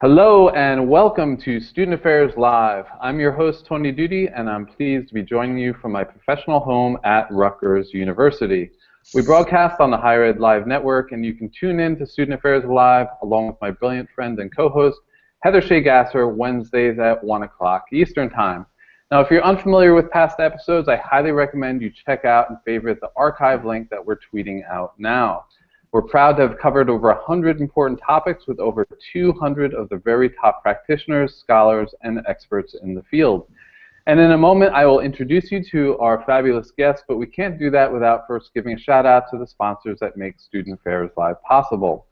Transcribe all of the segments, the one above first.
Hello and welcome to Student Affairs Live. I'm your host, Tony Doody, and I'm pleased to be joining you from my professional home at Rutgers University. We broadcast on the Higher Ed Live network, and you can tune in to Student Affairs Live along with my brilliant friend and co-host, Heather Shea Gasser, Wednesdays at 1 o'clock Eastern Time. Now, if you're unfamiliar with past episodes, I highly recommend you check out and favorite the archive link that we're tweeting out now. We're proud to have covered over 100 important topics with over 200 of the very top practitioners, scholars, and experts in the field. And in a moment, I will introduce you to our fabulous guests, but we can't do that without first giving a shout out to the sponsors that make Student Affairs Live possible.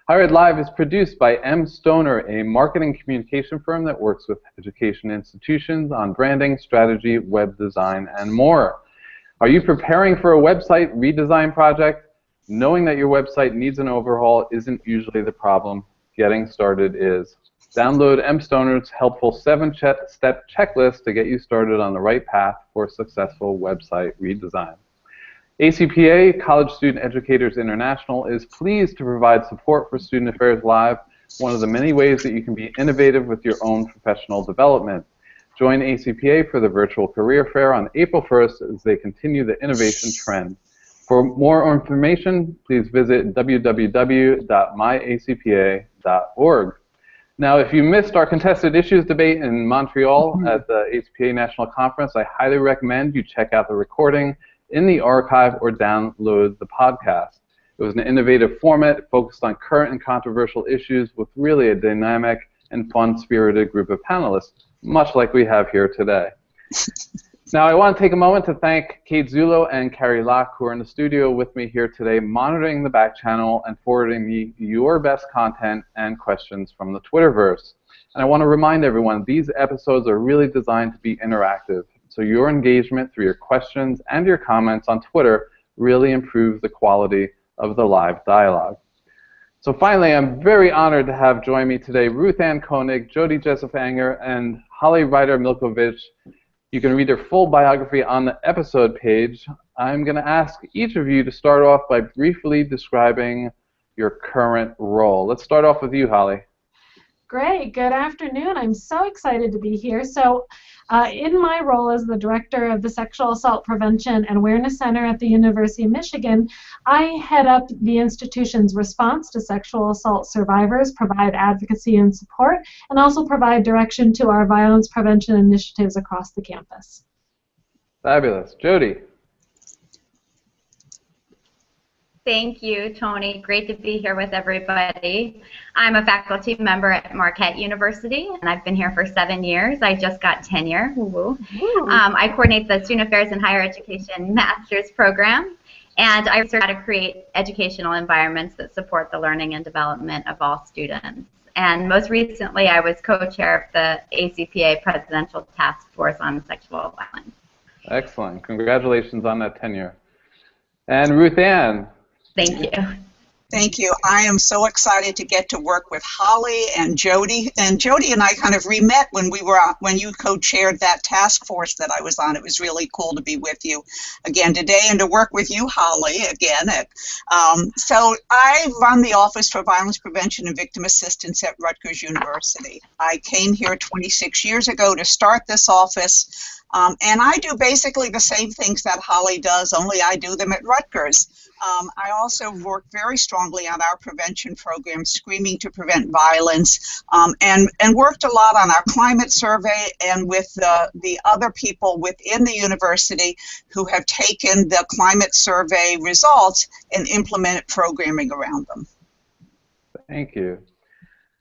Higher Ed Live is produced by M. Stoner, a marketing communication firm that works with education institutions on branding, strategy, web design, and more. Are you preparing for a website redesign project? Knowing that your website needs an overhaul isn't usually the problem. Getting started is. Download M. Stoner's helpful 7-step checklist to get you started on the right path for a successful website redesign. ACPA, College Student Educators International, is pleased to provide support for Student Affairs Live, one of the many ways that you can be innovative with your own professional development. Join ACPA for the virtual career fair on April 1st as they continue the innovation trend. For more information, please visit www.myacpa.org. Now, if you missed our contested issues debate in Montreal at the ACPA National Conference, I highly recommend you check out the recording in the archive or download the podcast. It was an innovative format focused on current and controversial issues with really a dynamic and fun-spirited group of panelists, much like we have here today. Now, I want to take a moment to thank Kate Zulo and Carrie Locke, who are in the studio with me here today, monitoring the back channel and forwarding me your best content and questions from the Twitterverse. And I want to remind everyone, these episodes are really designed to be interactive, so your engagement through your questions and your comments on Twitter really improves the quality of the live dialogue. So finally, I'm very honored to have join me today Ruth Koenick, Jody Jessup-Anger, and Holly Rider-Milkovich. You can read their full biography on the episode page. I'm going to ask each of you to start off by briefly describing your current role. Let's start off with you, Holly. Great. Good afternoon. I'm so excited to be here. So in my role as the director of the Sexual Assault Prevention and Awareness Center at the University of Michigan, I head up the institution's response to sexual assault survivors, provide advocacy and support, and also provide direction to our violence prevention initiatives across the campus. Fabulous. Jody. Thank you, Tony. Great to be here with everybody. I'm a faculty member at Marquette University, and I've been here for 7 years. I just got tenure. Woo-woo. I coordinate the Student Affairs and Higher Education Master's Program, and I research how to create educational environments that support the learning and development of all students. And most recently, I was co-chair of the ACPA Presidential Task Force on Sexual Violence. Excellent. Congratulations on that tenure. And Ruth Ann. Thank you. Thank you. I am so excited to get to work with Holly and Jody. And Jody and I kind of re-met when you co-chaired that task force that I was on. It was really cool to be with you again today and to work with you, Holly, again. So I run the Office for Violence Prevention and Victim Assistance at Rutgers University. I came here 26 years ago to start this office. And I do basically the same things that Holly does, only I do them at Rutgers. I also work very strongly on our prevention program, Screaming to Prevent Violence, and worked a lot on our climate survey and with the other people within the university who have taken the climate survey results and implemented programming around them. Thank you.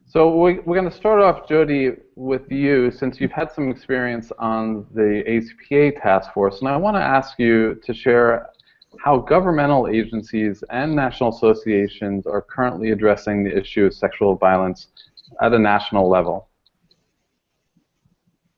So we're going to start off, Jody, with you, since you've had some experience on the ACPA task force, and I want to ask you to share how governmental agencies and national associations are currently addressing the issue of sexual violence at a national level.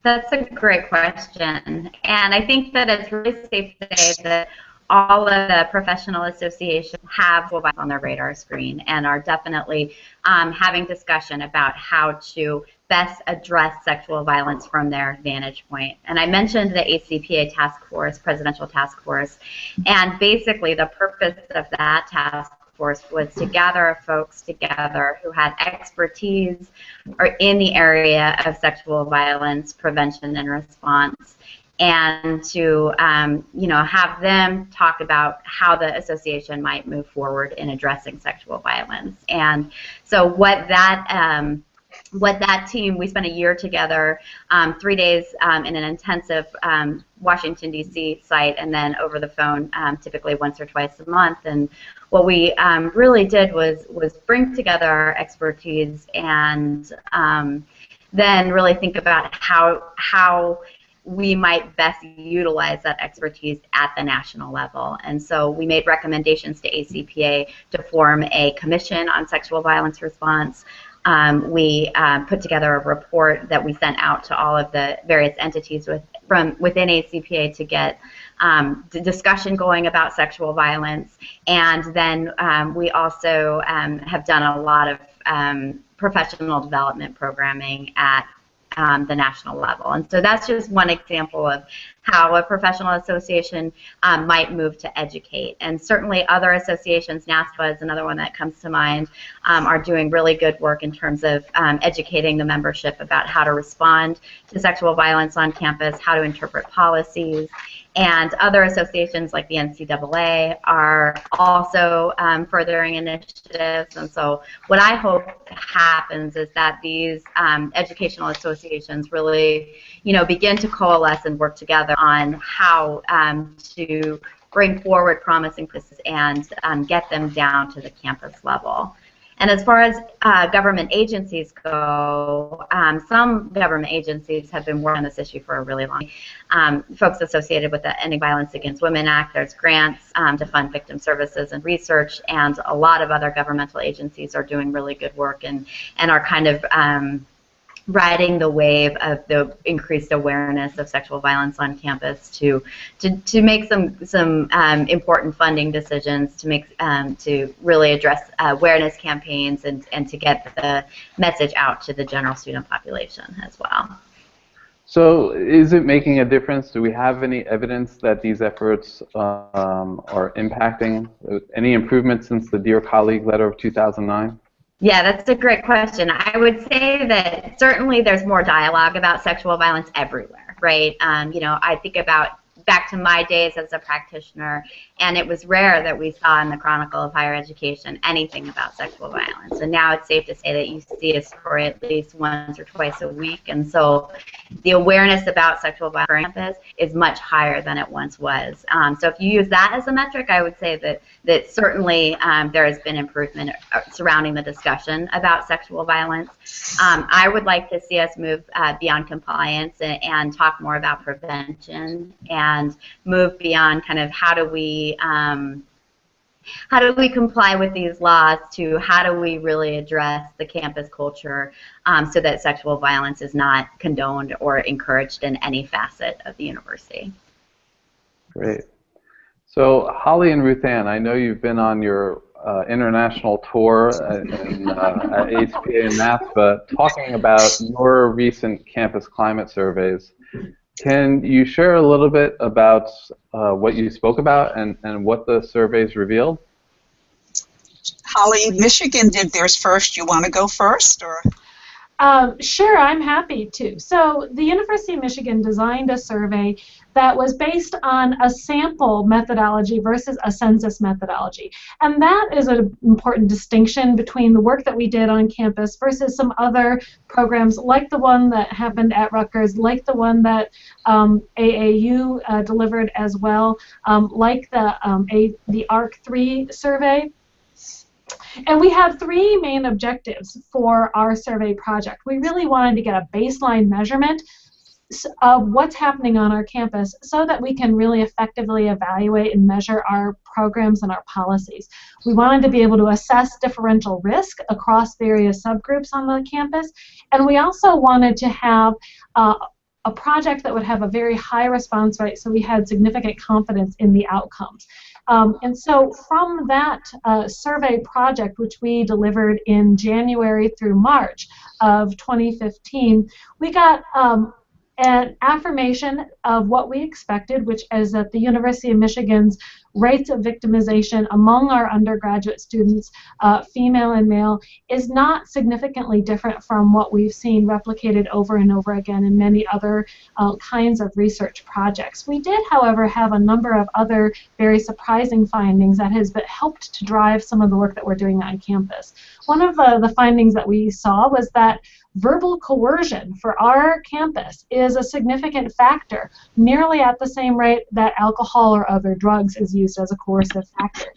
That's a great question, and I think that it's really safe to say that all of the professional associations have sexual violence on their radar screen and are definitely having discussion about how to best address sexual violence from their vantage point. And I mentioned the ACPA task force, presidential task force, and basically the purpose of that task force was to gather folks together who had expertise or in the area of sexual violence prevention and response, and to have them talk about how the association might move forward in addressing sexual violence. And so what that team, we spent a year together, 3 days in an intensive Washington, D.C. site, and then over the phone typically once or twice a month. And what we really did was bring together our expertise and then really think about how we might best utilize that expertise at the national level. And so we made recommendations to ACPA to form a commission on sexual violence response. We put together a report that we sent out to all of the various entities from within ACPA to get the discussion going about sexual violence. And then we also have done a lot of professional development programming at the national level. And so that's just one example of how a professional association might move to educate. And certainly other associations, NASPA is another one that comes to mind, are doing really good work in terms of educating the membership about how to respond to sexual violence on campus, how to interpret policies. And other associations like the NCAA are also furthering initiatives. And so what I hope happens is that these educational associations really, begin to coalesce and work together on how to bring forward promising practices and get them down to the campus level. And as far as government agencies go, some government agencies have been working on this issue for a really long time. Folks associated with the Ending Violence Against Women Act, there's grants to fund victim services and research, and a lot of other governmental agencies are doing really good work and are kind of riding the wave of the increased awareness of sexual violence on campus to make some important funding decisions to really address awareness campaigns and to get the message out to the general student population as well. So is it making a difference? Do we have any evidence that these efforts are impacting? Any improvements since the Dear Colleague letter of 2009? Yeah, that's a great question. I would say that certainly there's more dialogue about sexual violence everywhere, right? I think about back to my days as a practitioner, and it was rare that we saw in the Chronicle of Higher Education anything about sexual violence. And now it's safe to say that you see a story at least once or twice a week. And so the awareness about sexual violence on campus is much higher than it once was. So if you use that as a metric, I would say that certainly there has been improvement surrounding the discussion about sexual violence. I would like to see us move beyond compliance and talk more about prevention and move beyond kind of how do we comply with these laws to how do we really address the campus culture so that sexual violence is not condoned or encouraged in any facet of the university. Great. So Holly and Ruth Ann, I know you've been on your international tour at ACPA and NASPA talking about your recent campus climate surveys. Can you share a little bit about what you spoke about and what the surveys revealed? Holly, Michigan did theirs first. You want to go first, or? Sure, I'm happy to. So the University of Michigan designed a survey that was based on a sample methodology versus a census methodology. And that is an important distinction between the work that we did on campus versus some other programs like the one that happened at Rutgers, like the one that AAU delivered as well, like the ARC3 survey. And we had three main objectives for our survey project. We really wanted to get a baseline measurement of what's happening on our campus so that we can really effectively evaluate and measure our programs and our policies. We wanted to be able to assess differential risk across various subgroups on the campus, and we also wanted to have a project that would have a very high response rate so we had significant confidence in the outcomes. And so from that survey project, which we delivered in January through March of 2015, we got an affirmation of what we expected, which is that the University of Michigan's rates of victimization among our undergraduate students, female and male, is not significantly different from what we've seen replicated over and over again in many other kinds of research projects. We did, however, have a number of other very surprising findings that has helped to drive some of the work that we're doing on campus. One of the findings that we saw was that verbal coercion for our campus is a significant factor, nearly at the same rate that alcohol or other drugs is used as a coercive factor.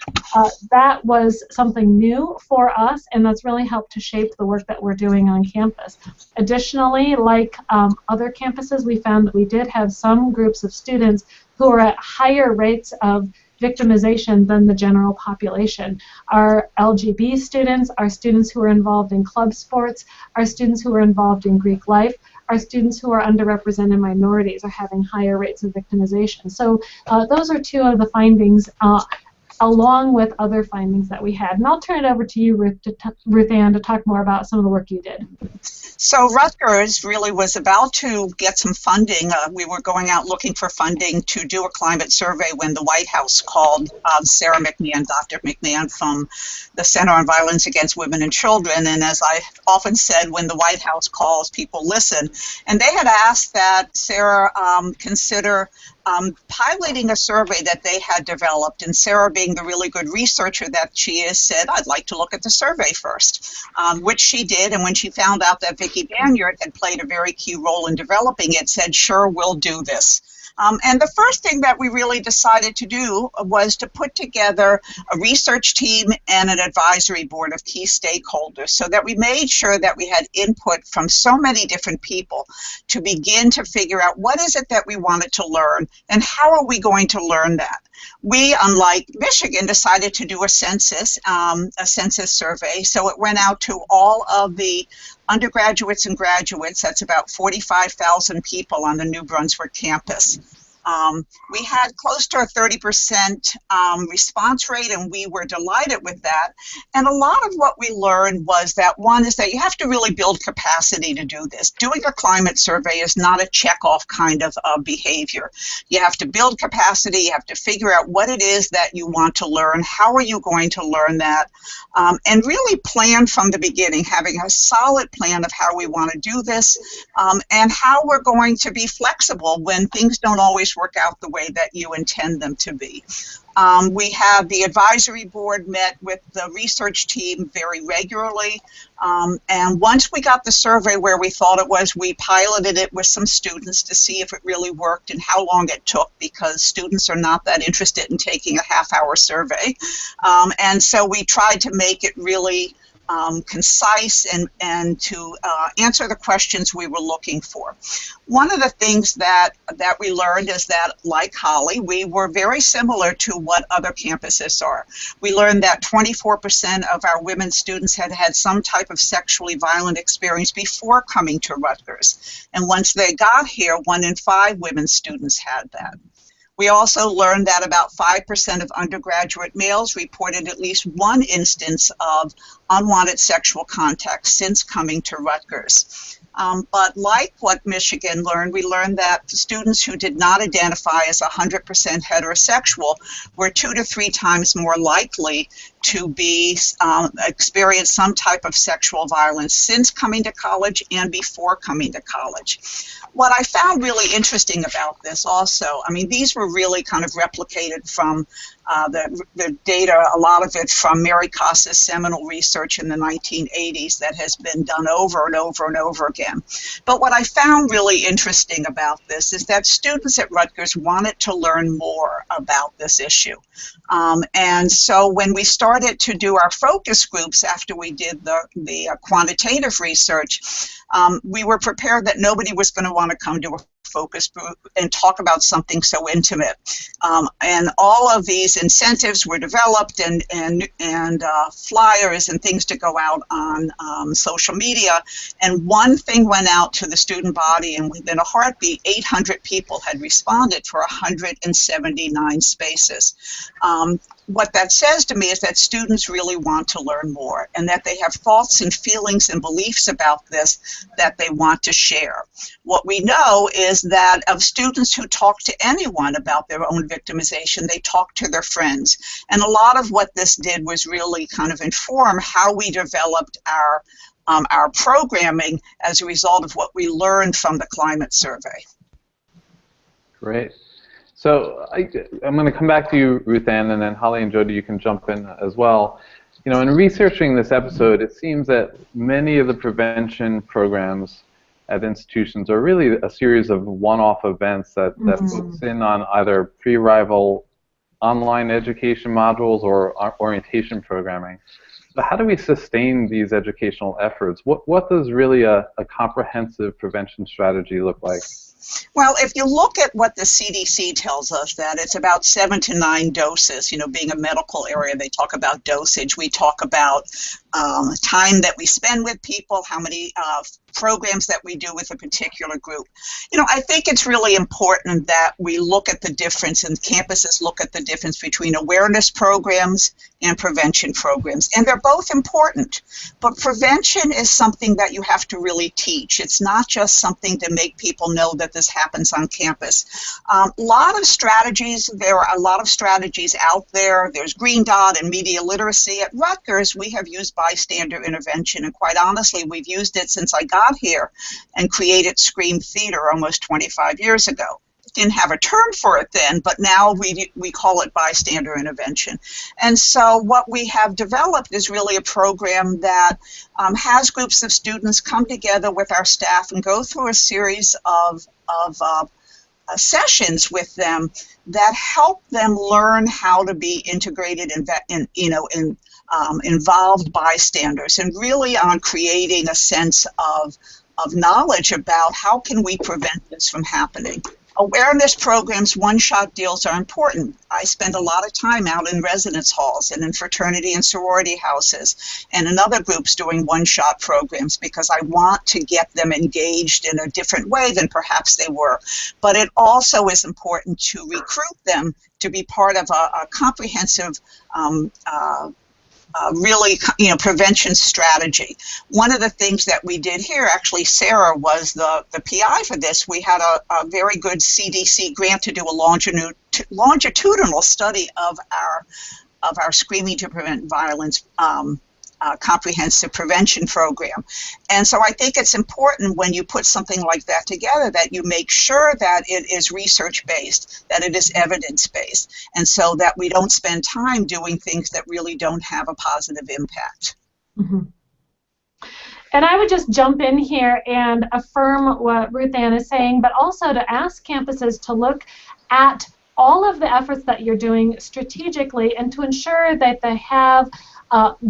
That was something new for us, and that's really helped to shape the work that we're doing on campus. Additionally, like other campuses, we found that we did have some groups of students who are at higher rates of victimization than the general population. Our LGB students, our students who are involved in club sports, our students who are involved in Greek life, our students who are underrepresented minorities are having higher rates of victimization. So those are two of the findings, along with other findings that we had. And I'll turn it over to you, Ruth Ann, to talk more about some of the work you did. So Rutgers really was about to get some funding. We were going out looking for funding to do a climate survey when the White House called Sarah McMahon, Dr. McMahon from the Center on Violence Against Women and Children. And as I often said, when the White House calls, people listen. And they had asked that Sarah consider piloting a survey that they had developed, and Sarah, being the really good researcher that she is, said, I'd like to look at the survey first, which she did, and when she found out that Vicki Banyard had played a very key role in developing it, said, sure, we'll do this. And the first thing that we really decided to do was to put together a research team and an advisory board of key stakeholders so that we made sure that we had input from so many different people to begin to figure out what is it that we wanted to learn and how are we going to learn that. We, unlike Michigan, decided to do a census survey, so it went out to all of the undergraduates and graduates. That's about 45,000 people on the New Brunswick campus. We had close to a 30% response rate, and we were delighted with that. And a lot of what we learned was that, one, is that you have to really build capacity to do this. Doing a climate survey is not a check-off kind of behavior. You have to build capacity, you have to figure out what it is that you want to learn, how are you going to learn that, and really plan from the beginning, having a solid plan of how we want to do this, and how we're going to be flexible when things don't always work out the way that you intend them to be. We have the advisory board met with the research team very regularly, and once we got the survey where we thought it was, we piloted it with some students to see if it really worked and how long it took, because students are not that interested in taking a half-hour survey. And so we tried to make it really concise and to answer the questions we were looking for. One of the things that we learned is that, like Holly, we were very similar to what other campuses are. We learned that 24% of our women students had had some type of sexually violent experience before coming to Rutgers. And once they got here, 1 in 5 women students had that. We also learned that about 5% of undergraduate males reported at least one instance of unwanted sexual contact since coming to Rutgers. But like what Michigan learned, we learned that students who did not identify as 100% heterosexual were 2 to 3 times more likely to be experience some type of sexual violence since coming to college and before coming to college. What I found really interesting about this also, I mean, these were really kind of replicated from the data, a lot of it from Mary Costa's seminal research in the 1980s that has been done over and over and over again. But what I found really interesting about this is that students at Rutgers wanted to learn more about this issue. And so when we started to do our focus groups after we did the quantitative research, we were prepared that nobody was going to want to come to a focus group and talk about something so intimate. And all of these incentives were developed, and flyers and things to go out on social media. And one thing went out to the student body, and within a heartbeat, 800 people had responded for 179 spaces. What that says to me is that students really want to learn more, and that they have thoughts and feelings and beliefs about this that they want to share. What we know is that of students who talk to anyone about their own victimization, they talk to their friends. And a lot of what this did was really kind of inform how we developed our programming as a result of what we learned from the climate survey. Great. So I'm going to come back to you, Ruth Ann, and then Holly and Jody, you can jump in as well. You know, in researching this episode, it seems that many of the prevention programs at institutions are really a series of one-off events that focus in on either pre-arrival online education modules or orientation programming. So how do we sustain these educational efforts? What does really a comprehensive prevention strategy look like? Well, if you look at what the CDC tells us, that it's about 7 to 9 doses. You know, being a medical area, they talk about dosage. We talk about time that we spend with people, how many programs that we do with a particular group. You know, I think it's really important that we look at the difference, and campuses look at the difference between awareness programs and prevention programs. And they're both important, but prevention is something that you have to really teach. It's not just something to make people know that this happens on campus. Lot of strategies, there are a lot of strategies out there. There's Green Dot and media literacy. At Rutgers, we have used bystander intervention, and quite honestly, we've used it since I got here and created Scream Theater almost 25 years ago. Didn't have a term for it then, but now we call it bystander intervention. And so what we have developed is really a program that has groups of students come together with our staff and go through a series of sessions with them that help them learn how to be integrated involved bystanders, and really on creating a sense of knowledge about how can we prevent this from happening. Awareness programs, one-shot deals are important. I spend a lot of time out in residence halls and in fraternity and sorority houses and in other groups doing one-shot programs because I want to get them engaged in a different way than perhaps they were. But it also is important to recruit them to be part of a comprehensive really, prevention strategy. One of the things that we did here, actually, Sarah was the PI for this. We had a very good CDC grant to do a longitudinal study of our Screaming to Prevent Violence comprehensive prevention program. And so I think it's important when you put something like that together that you make sure that it is research-based, that it is evidence-based, and so that we don't spend time doing things that really don't have a positive impact. Mm-hmm. And I would just jump in here and affirm what Ruth Ann is saying, but also to ask campuses to look at all of the efforts that you're doing strategically and to ensure that they have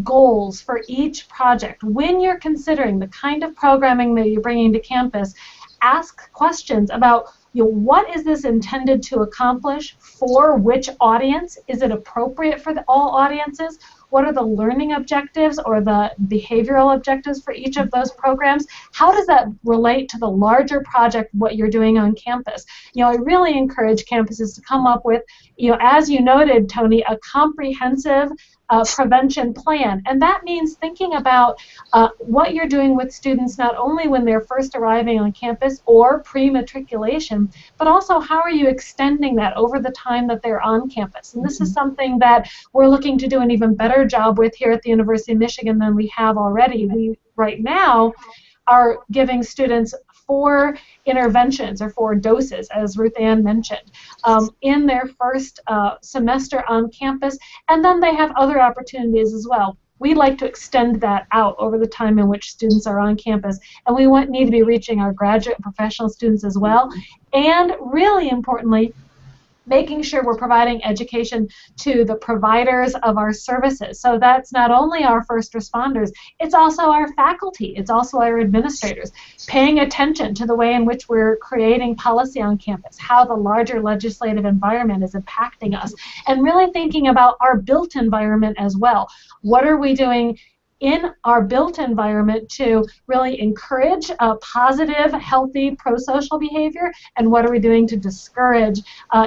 goals for each project. When you're considering the kind of programming that you're bringing to campus, ask questions about what is this intended to accomplish, for which audience, is it appropriate for all audiences, what are the learning objectives or the behavioral objectives for each of those programs, how does that relate to the larger project, what you're doing on campus. I really encourage campuses to come up with, as you noted, Tony, a comprehensive prevention plan, and that means thinking about what you're doing with students not only when they're first arriving on campus or pre-matriculation, but also how are you extending that over the time that they're on campus. And this is something that we're looking to do an even better job with here at the University of Michigan than we have already. We right now are giving students 4 interventions or 4 doses, as Ruth Ann mentioned, in their first semester on campus, and then they have other opportunities as well. We'd like to extend that out over the time in which students are on campus, and we need to be reaching our graduate and professional students as well, and really importantly, making sure we're providing education to the providers of our services. So that's not only our first responders, it's also our faculty, it's also our administrators, paying attention to the way in which we're creating policy on campus, how the larger legislative environment is impacting us, and really thinking about our built environment as well. What are we doing in our built environment to really encourage a positive, healthy, pro-social behavior, and what are we doing to discourage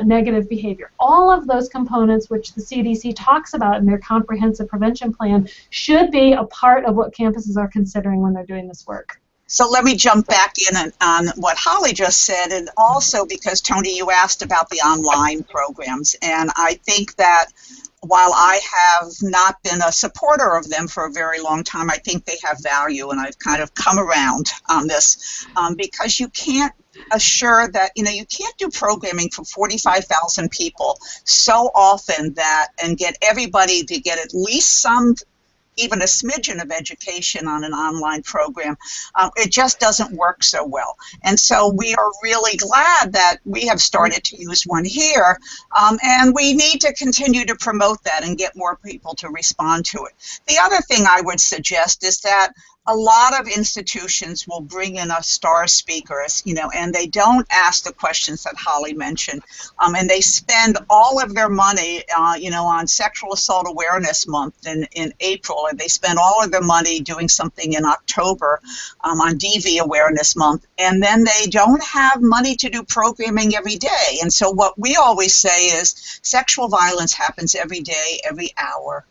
negative behavior? All of those components which the CDC talks about in their comprehensive prevention plan should be a part of what campuses are considering when they're doing this work. So let me jump back in on what Holly just said, and also because, Tony, you asked about the online programs, and I think that while I have not been a supporter of them for a very long time, I think they have value, and I've kind of come around on this because you can't assure that, you can't do programming for 45,000 people so often and get everybody to get at least some, even a smidgen of education on an online program. It just doesn't work so well. And so we are really glad that we have started to use one here, and we need to continue to promote that and get more people to respond to it. The other thing I would suggest is that a lot of institutions will bring in a star speaker, and they don't ask the questions that Holly mentioned, and they spend all of their money, on Sexual Assault Awareness Month in April, and they spend all of their money doing something in October on DV Awareness Month, and then they don't have money to do programming every day. And so what we always say is sexual violence happens every day, every hour,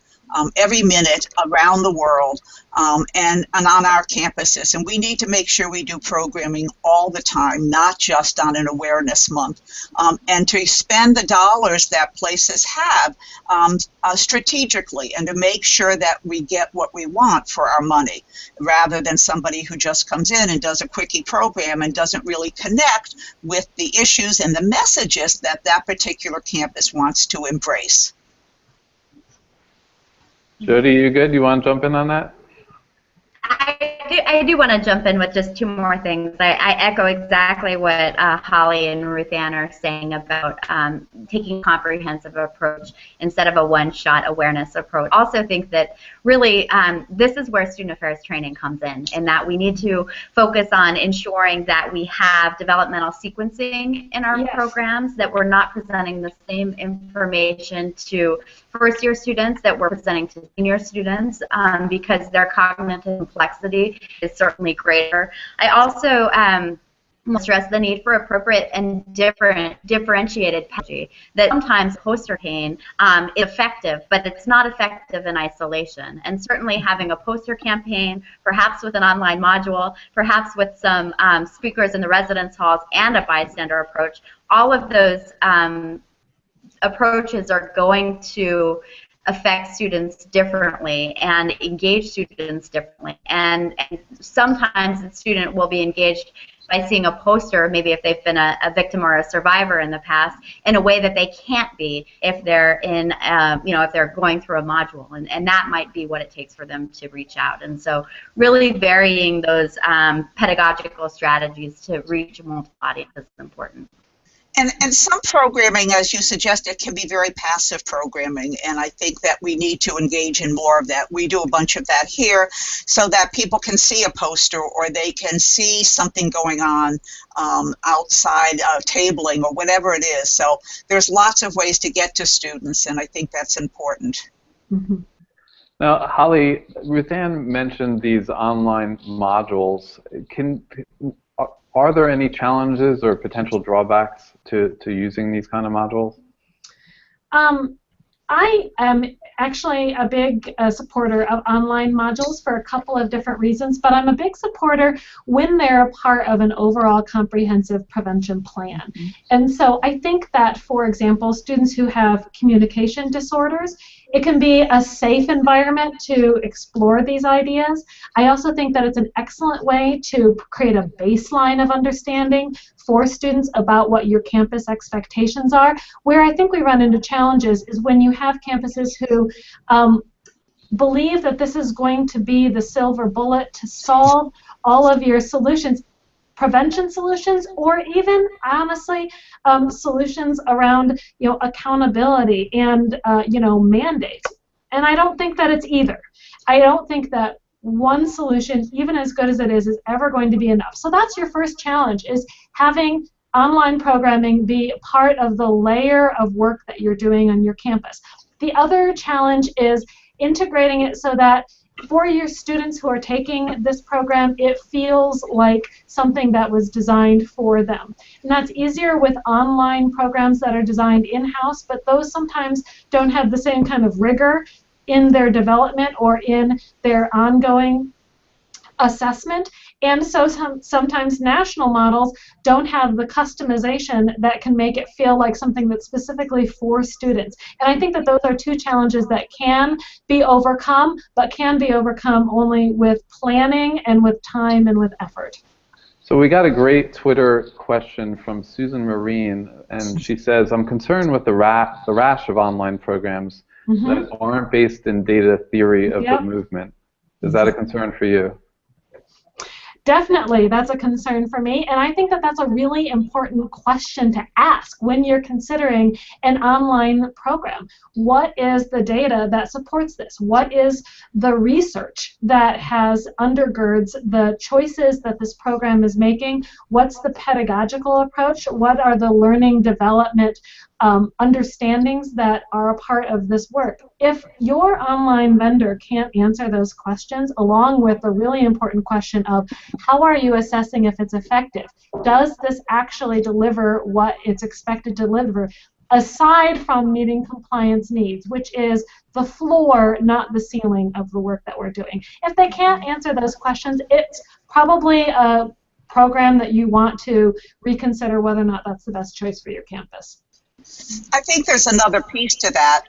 every minute around the world, and on our campuses. And we need to make sure we do programming all the time, not just on an awareness month. And to spend the dollars that places have strategically, and to make sure that we get what we want for our money, rather than somebody who just comes in and does a quickie program and doesn't really connect with the issues and the messages that that particular campus wants to embrace. Jody, you good? You want to jump in on that? I do want to jump in with just two more things. I echo exactly what Holly and Ruth Ann are saying about taking a comprehensive approach instead of a one-shot awareness approach. I also think that really this is where student affairs training comes in that we need to focus on ensuring that we have developmental sequencing in our programs, that we're not presenting the same information to first-year students that we're presenting to senior students because their cognitive complexity is certainly greater. I also stress the need for appropriate and differentiated pedagogy. That sometimes poster campaign is effective, but it's not effective in isolation. And certainly having a poster campaign, perhaps with an online module, perhaps with some speakers in the residence halls and a bystander approach, all of those approaches are going to affect students differently and engage students differently. And sometimes the student will be engaged by seeing a poster, maybe if they've been a victim or a survivor in the past, in a way that they can't be if they're in, if they're going through a module, and that might be what it takes for them to reach out. And so, really varying those pedagogical strategies to reach multiple audiences is important. And some programming, as you suggested, can be very passive programming, and I think that we need to engage in more of that. We do a bunch of that here so that people can see a poster or they can see something going on outside tabling or whatever it is. So there's lots of ways to get to students, and I think that's important. Mm-hmm. Now, Holly, Ruth Ann mentioned these online modules. Are there any challenges or potential drawbacks to using these kind of modules? I am actually a big supporter of online modules for a couple of different reasons, but I'm a big supporter when they're a part of an overall comprehensive prevention plan. Mm-hmm. And so I think that, for example, students who have communication disorders, it can be a safe environment to explore these ideas. I also think that it's an excellent way to create a baseline of understanding for students about what your campus expectations are. Where I think we run into challenges is when you have campuses who believe that this is going to be the silver bullet to solve all of your solutions. prevention solutions, or even, honestly, solutions around, accountability and, mandates. And I don't think that it's either. I don't think that one solution, even as good as it is ever going to be enough. So that's your first challenge, is having online programming be part of the layer of work that you're doing on your campus. The other challenge is integrating it so that for your students who are taking this program, it feels like something that was designed for them. And that's easier with online programs that are designed in-house, but those sometimes don't have the same kind of rigor in their development or in their ongoing assessment. And so sometimes national models don't have the customization that can make it feel like something that's specifically for students. And I think that those are two challenges that can be overcome, but can be overcome only with planning and with time and with effort. So we got a great Twitter question from Susan Marine, and she says, I'm concerned with the rash of online programs that aren't based in data theory of the movement. Is that a concern for you? Definitely, that's a concern for me, and I think that that's a really important question to ask when you're considering an online program. What is the data that supports this? What is the research that undergirds the choices that this program is making? What's the pedagogical approach? What are the learning development understandings that are a part of this work? If your online vendor can't answer those questions, along with the really important question of how are you assessing if it's effective? Does this actually deliver what it's expected to deliver, aside from meeting compliance needs, which is the floor, not the ceiling of the work that we're doing? If they can't answer those questions, it's probably a program that you want to reconsider whether or not that's the best choice for your campus. I think there's another piece to that.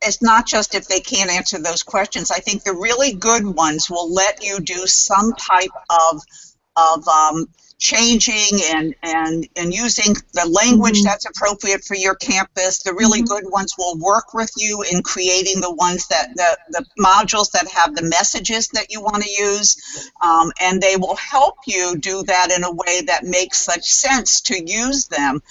It's not just if they can't answer those questions. I think the really good ones will let you do some type of changing and using the language that's appropriate for your campus. The really good ones will work with you in creating the ones that the modules that have the messages that you want to use, and they will help you do that in a way that makes such sense to use them,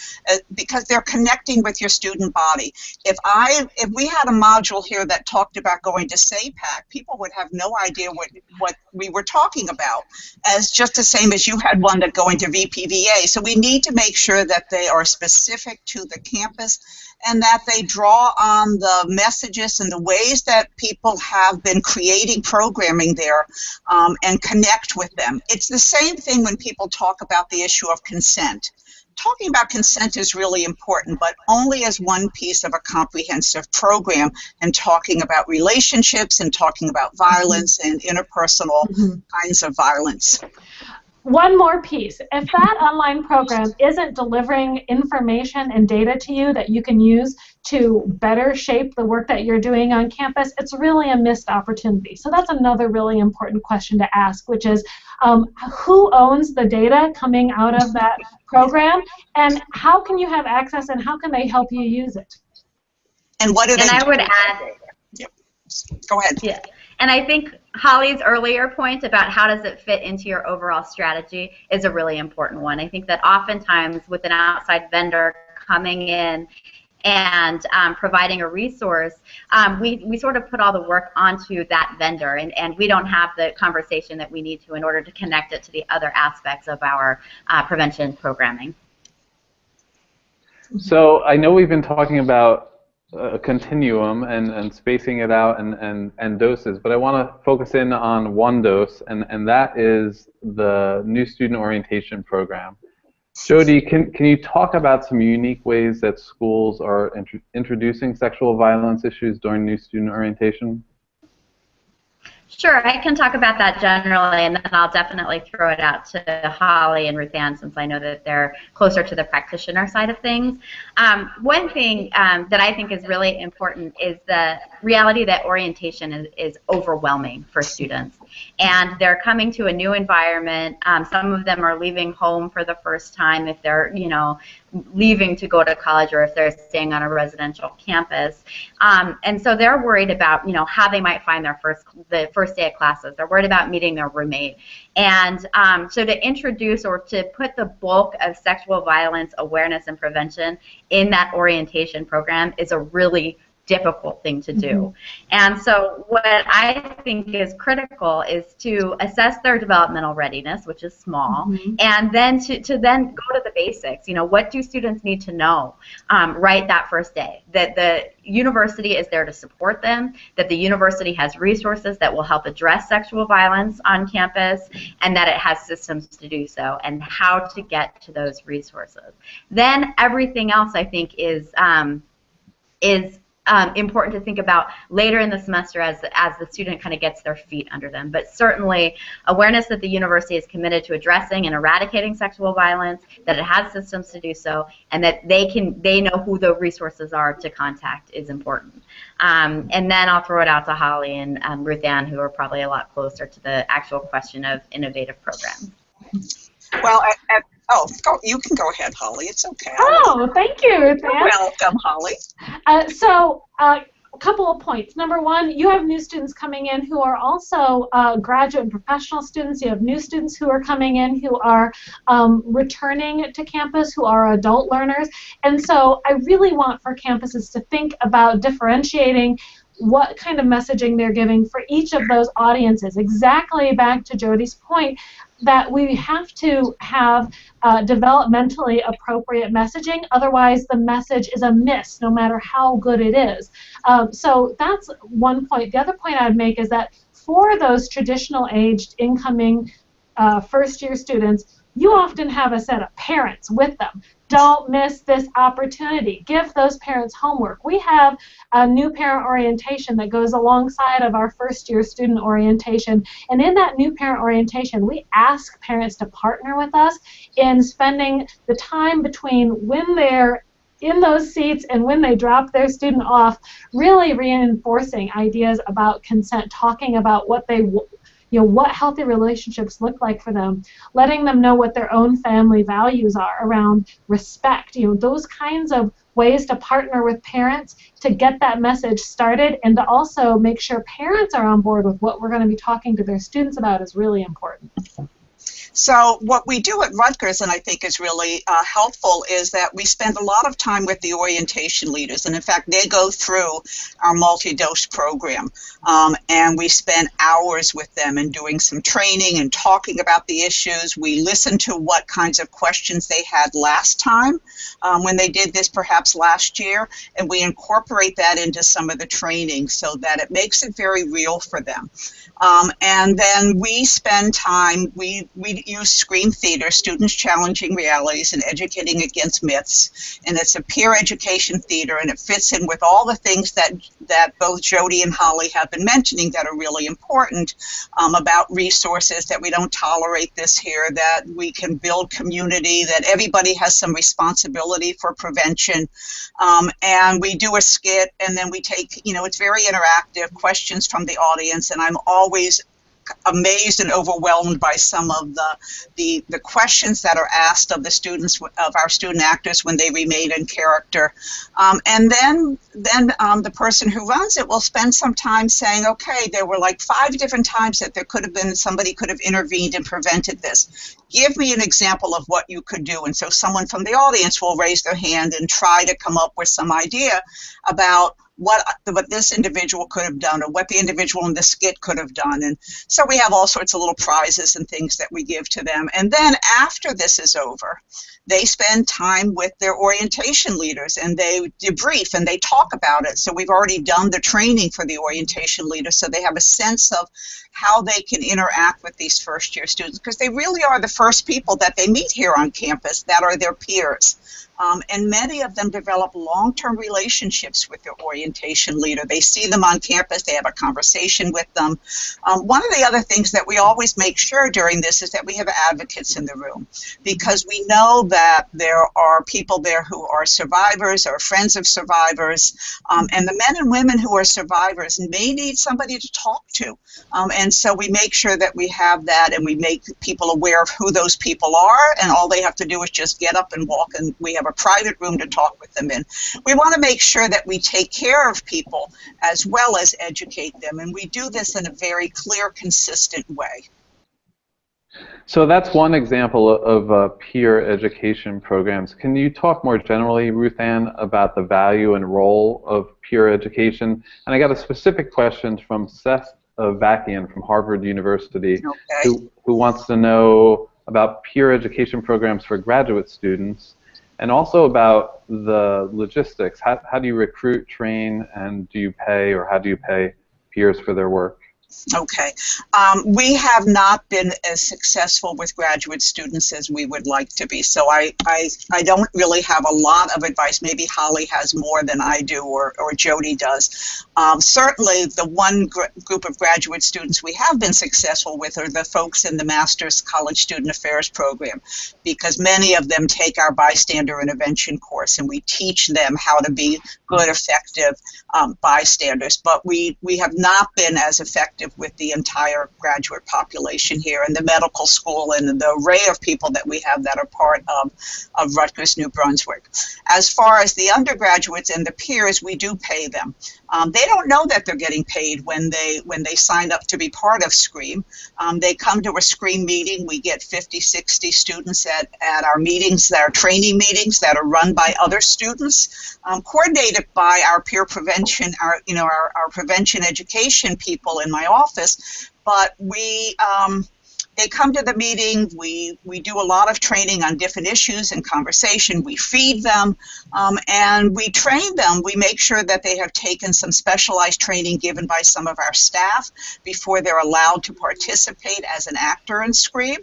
because they're connecting with your student body. If we had a module here that talked about going to SAPAC, people would have no idea what we were talking about, as just the same as you had one that going to VPVA. So we need to make sure that they are specific to the campus and that they draw on the messages and the ways that people have been creating programming there, and connect with them. It's the same thing when people talk about the issue of consent. Talking about consent is really important, but only as one piece of a comprehensive program, and talking about relationships and talking about violence and interpersonal kinds of violence. One more piece. If that online program isn't delivering information and data to you that you can use to better shape the work that you're doing on campus, it's really a missed opportunity. So that's another really important question to ask, which is who owns the data coming out of that program, and how can you have access, and how can they help you use it? And what do they do? I would add, go ahead. Yeah. And I think Holly's earlier point about how does it fit into your overall strategy is a really important one. I think that oftentimes with an outside vendor coming in and providing a resource, we sort of put all the work onto that vendor, and we don't have the conversation that we need to in order to connect it to the other aspects of our prevention programming. So I know we've been talking about a continuum and spacing it out and doses, but I want to focus in on one dose, and that is the new student orientation program. Jody, can you talk about some unique ways that schools are introducing sexual violence issues during new student orientation? Sure, I can talk about that generally, and then I'll definitely throw it out to Holly and Ruth Ann, since I know that they're closer to the practitioner side of things. One thing that I think is really important is the reality that orientation is overwhelming for students. and they're coming to a new environment. Some of them are leaving home for the first time if they're, leaving to go to college or if they're staying on a residential campus. And so they're worried about, how they might find the first day of classes. They're worried about meeting their roommate. And so to introduce or to put the bulk of sexual violence awareness and prevention in that orientation program is a really difficult thing to do. And so what I think is critical is to assess their developmental readiness, which is small, and then to then go to the basics. What do students need to know right that first day? That the university is there to support them, that the university has resources that will help address sexual violence on campus, and that it has systems to do so, and how to get to those resources. Then everything else, I think, is important to think about later in the semester as the student kind of gets their feet under them. But certainly awareness that the university is committed to addressing and eradicating sexual violence, that it has systems to do so, and that they know who the resources are to contact is important. And then I'll throw it out to Holly and Ruth Ann, who are probably a lot closer to the actual question of innovative programs. Well, you can go ahead, Holly. It's okay. Oh, thank you, Ruth Ann. You're welcome, Holly. A couple of points. Number one, you have new students coming in who are also graduate and professional students. You have new students who are coming in who are returning to campus, who are adult learners. And so I really want for campuses to think about differentiating what kind of messaging they're giving for each of those audiences. Exactly back to Jody's point, that we have to have developmentally appropriate messaging, otherwise the message is a miss no matter how good it is. So that's one point. The other point I'd make is that for those traditional aged incoming first-year students, you often have a set of parents with them. Don't miss this opportunity. Give those parents homework. We have a new parent orientation that goes alongside of our first-year student orientation, and in that new parent orientation, we ask parents to partner with us in spending the time between when they're in those seats and when they drop their student off, really reinforcing ideas about consent, talking about what they what healthy relationships look like for them, letting them know what their own family values are around respect, those kinds of ways to partner with parents to get that message started, and to also make sure parents are on board with what we're going to be talking to their students about is really important. So what we do at Rutgers, and I think is really helpful, is that we spend a lot of time with the orientation leaders. And in fact, they go through our multi-dose program. And we spend hours with them and doing some training and talking about the issues. We listen to what kinds of questions they had last time when they did this perhaps last year. And we incorporate that into some of the training so that it makes it very real for them. And then we spend time, we use Scream Theater, Students Challenging Realities and Educating Against Myths, and it's a peer education theater, and it fits in with all the things that both Jody and Holly have been mentioning that are really important about resources, that we don't tolerate this here, that we can build community, that everybody has some responsibility for prevention, and we do a skit, and then we take, it's very interactive, questions from the audience, and I'm always amazed and overwhelmed by some of the questions that are asked of the students, of our student actors when they remain in character. And then the person who runs it will spend some time saying, okay, there were like 5 different times that there could have been, somebody could have intervened and prevented this. Give me an example of what you could do. And so someone from the audience will raise their hand and try to come up with some idea about what this individual could have done, or what the individual in the skit could have done. And so we have all sorts of little prizes and things that we give to them. And then after this is over, they spend time with their orientation leaders, and they debrief and they talk about it. So we've already done the training for the orientation leaders, so they have a sense of how they can interact with these first-year students, because they really are the first people that they meet here on campus that are their peers. And many of them develop long-term relationships with their orientation leader. They see them on campus, they have a conversation with them. One of the other things that we always make sure during this is that we have advocates in the room, because we know that there are people there who are survivors or friends of survivors, and the men and women who are survivors may need somebody to talk to. And so we make sure that we have that, and we make people aware of who those people are, and all they have to do is just get up and walk, and we have a private room to talk with them in. We want to make sure that we take care of people as well as educate them, and we do this in a very clear, consistent way. So that's one example of peer education programs. Can you talk more generally, Ruth Ann, about the value and role of peer education? And I got a specific question from Seth Vakian from Harvard University, who wants to know about peer education programs for graduate students, and also about the logistics. How do you recruit, train, and do you pay, or how do you pay peers for their work? Okay. We have not been as successful with graduate students as we would like to be, so I don't really have a lot of advice. Maybe Holly has more than I do, or Jody does. Certainly the one group of graduate students we have been successful with are the folks in the Master's College Student Affairs program, because many of them take our bystander intervention course, and we teach them how to be good, effective bystanders. But we have not been as effective with the entire graduate population here, and the medical school, and the array of people that we have that are part of Rutgers, New Brunswick. As far as the undergraduates and the peers, we do pay them. They don't know that they're getting paid when they sign up to be part of SCREAM. They come to a SCREAM meeting. We get 50, 60 students at our meetings, our training meetings that are run by other students, coordinated by our peer prevention, our prevention education people in my office. But they come to the meeting, we do a lot of training on different issues and conversation, we feed them, and we train them. We make sure that they have taken some specialized training given by some of our staff before they're allowed to participate as an actor in SCREAM.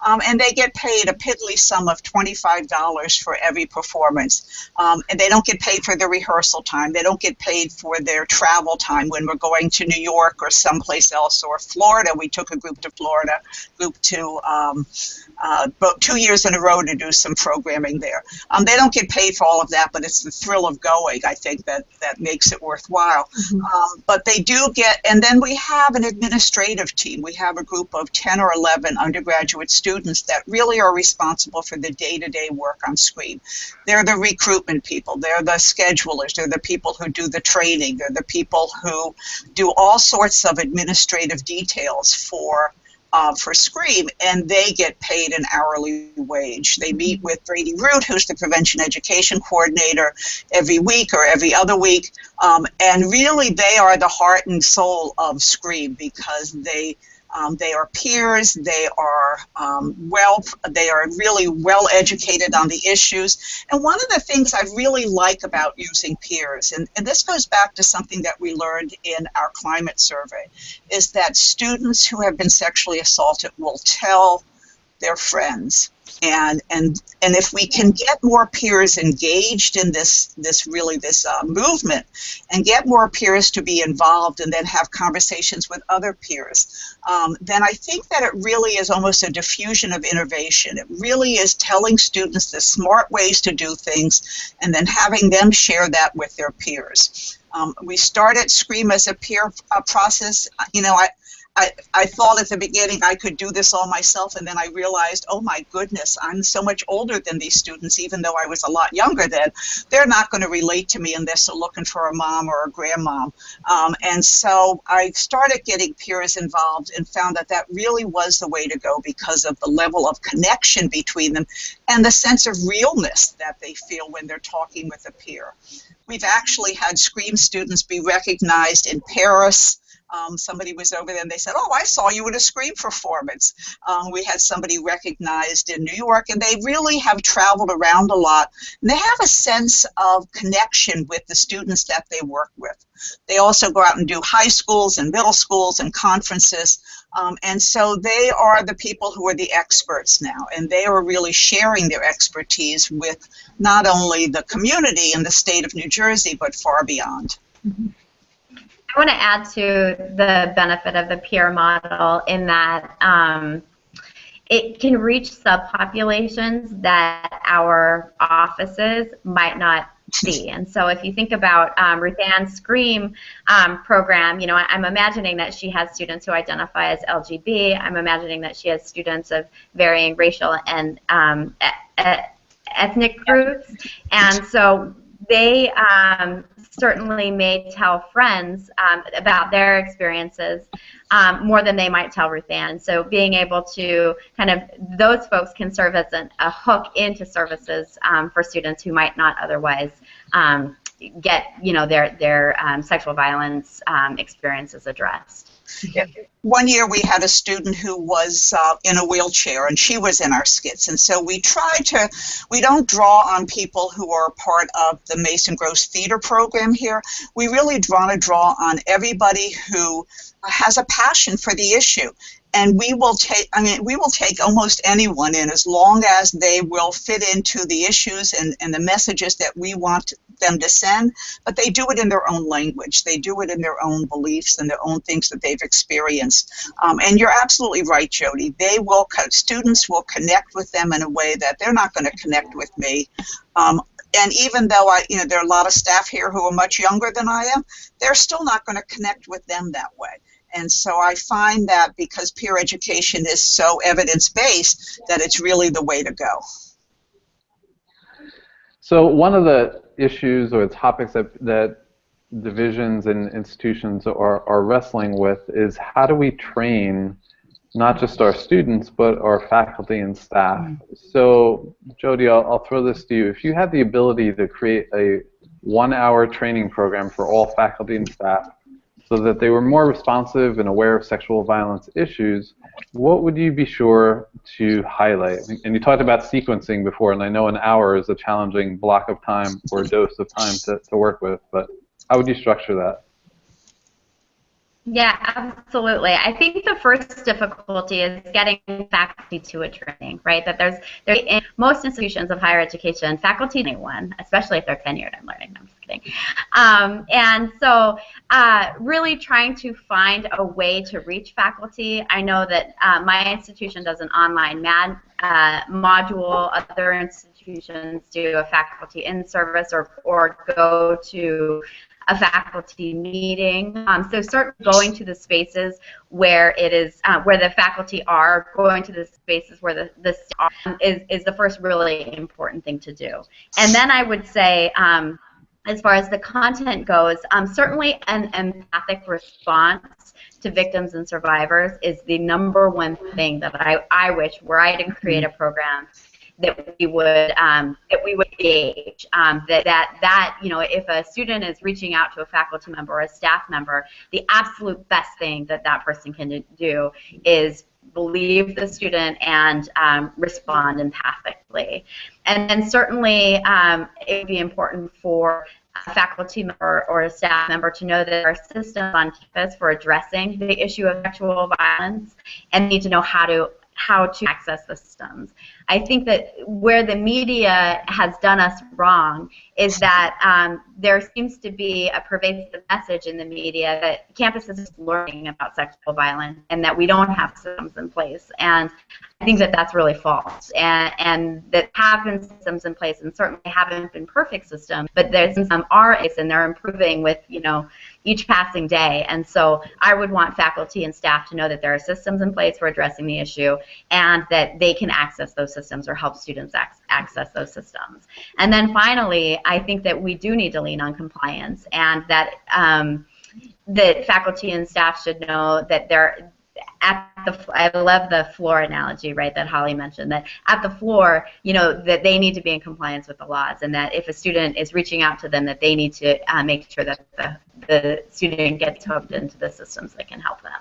And they get paid a piddly sum of $25 for every performance. And they don't get paid for their rehearsal time. They don't get paid for their travel time when we're going to New York or someplace else, or Florida. We took a group to Florida, about 2 years in a row to do some programming there. They don't get paid for all of that, but it's the thrill of going, I think, that makes it worthwhile. But they do get, and then we have an administrative team. We have a group of 10 or 11 undergraduate students that really are responsible for the day-to-day work on SCREAM. They're the recruitment people, they're the schedulers, they're the people who do the training, they're the people who do all sorts of administrative details for SCREAM, and they get paid an hourly wage. They meet with Brady Root, who's the prevention education coordinator, every week or every other week, and really they are the heart and soul of SCREAM, because they are peers, they are really well educated on the issues. And one of the things I really like about using peers, and this goes back to something that we learned in our climate survey, is that students who have been sexually assaulted will tell their friends. And if we can get more peers engaged in this movement, and get more peers to be involved, and then have conversations with other peers, then I think that it really is almost a diffusion of innovation. It really is telling students the smart ways to do things, and then having them share that with their peers. We started SCREAM as a peer process. I thought at the beginning I could do this all myself, and then I realized, oh my goodness, I'm so much older than these students, even though I was a lot younger then. They're not going to relate to me unless they're looking for a mom or a grandmom. And so I started getting peers involved, and found that that really was the way to go, because of the level of connection between them and the sense of realness that they feel when they're talking with a peer. We've actually had SCREAM students be recognized in Paris, Somebody was over there and they said, oh, I saw you in a Scream performance. We had somebody recognized in New York, and they really have traveled around a lot. And they have a sense of connection with the students that they work with. They also go out and do high schools and middle schools and conferences. And so they are the people who are the experts now, and they are really sharing their expertise with not only the community in the state of New Jersey, but far beyond. I want to add to the benefit of the peer model in that it can reach subpopulations that our offices might not see. And so if you think about Ruth Ann's Scream program, you know, I'm imagining that she has students who identify as LGB. I'm imagining that she has students of varying racial and ethnic groups. And so they certainly may tell friends about their experiences more than they might tell Ruth Ann. So being able to kind of, those folks can serve as a hook into services for students who might not otherwise get, you know, their sexual violence experiences addressed. One year we had a student who was in a wheelchair, and she was in our skits, and so we don't draw on people who are part of the Mason Gross Theater program here. We really want to draw on everybody who has a passion for the issue. And we will take almost anyone in as long as they will fit into the issues and the messages that we want them to send, but they do it in their own language. They do it in their own beliefs and their own things that they've experienced. And you're absolutely right, Jody. Students will connect with them in a way that they're not going to connect with me. And even though there are a lot of staff here who are much younger than I am, they're still not going to connect with them that way. And so I find that because peer education is so evidence-based, that it's really the way to go. So one of the issues or topics that divisions and institutions are wrestling with is how do we train not just our students, but our faculty and staff. So Jody, I'll throw this to you. If you had the ability to create a 1-hour training program for all faculty and staff so that they were more responsive and aware of sexual violence issues, what would you be sure to highlight? And you talked about sequencing before, and I know an hour is a challenging block of time or dose of time to work with, but how would you structure that? Yeah, absolutely. I think the first difficulty is getting faculty to a training, right? That there's in most institutions of higher education, faculty anyone, especially if they're tenured, I'm learning. I'm just kidding. And so really trying to find a way to reach faculty. I know that my institution does an online module. Other institutions do a faculty in service or go to a faculty meeting. So start going to the spaces where it is, where the faculty are, going to the spaces where the staff is the first really important thing to do. And then I would say, as far as the content goes, certainly an empathic response to victims and survivors is the #1 thing that I wish, were I to create a program, that we would gauge that you know, if a student is reaching out to a faculty member or a staff member, the absolute best thing that person can do is believe the student and respond empathically. And then certainly it would be important for a faculty member or a staff member to know that there are systems on campus for addressing the issue of sexual violence and need to know how to access the systems. I think that where the media has done us wrong is that there seems to be a pervasive message in the media that campus is learning about sexual violence and that we don't have systems in place. And I think that that's really false. And that have been systems in place, and certainly haven't been perfect systems, but there's some are, and they're improving with, you know, each passing day. And so I would want faculty and staff to know that there are systems in place for addressing the issue and that they can access those systems or help students access those systems. And then finally, I think that we do need to lean on compliance, and that that faculty and staff should know that I love the floor analogy, right, that Holly mentioned, that at the floor, that they need to be in compliance with the laws, and that if a student is reaching out to them, that they need to make sure that the student gets hooked into the systems that can help them.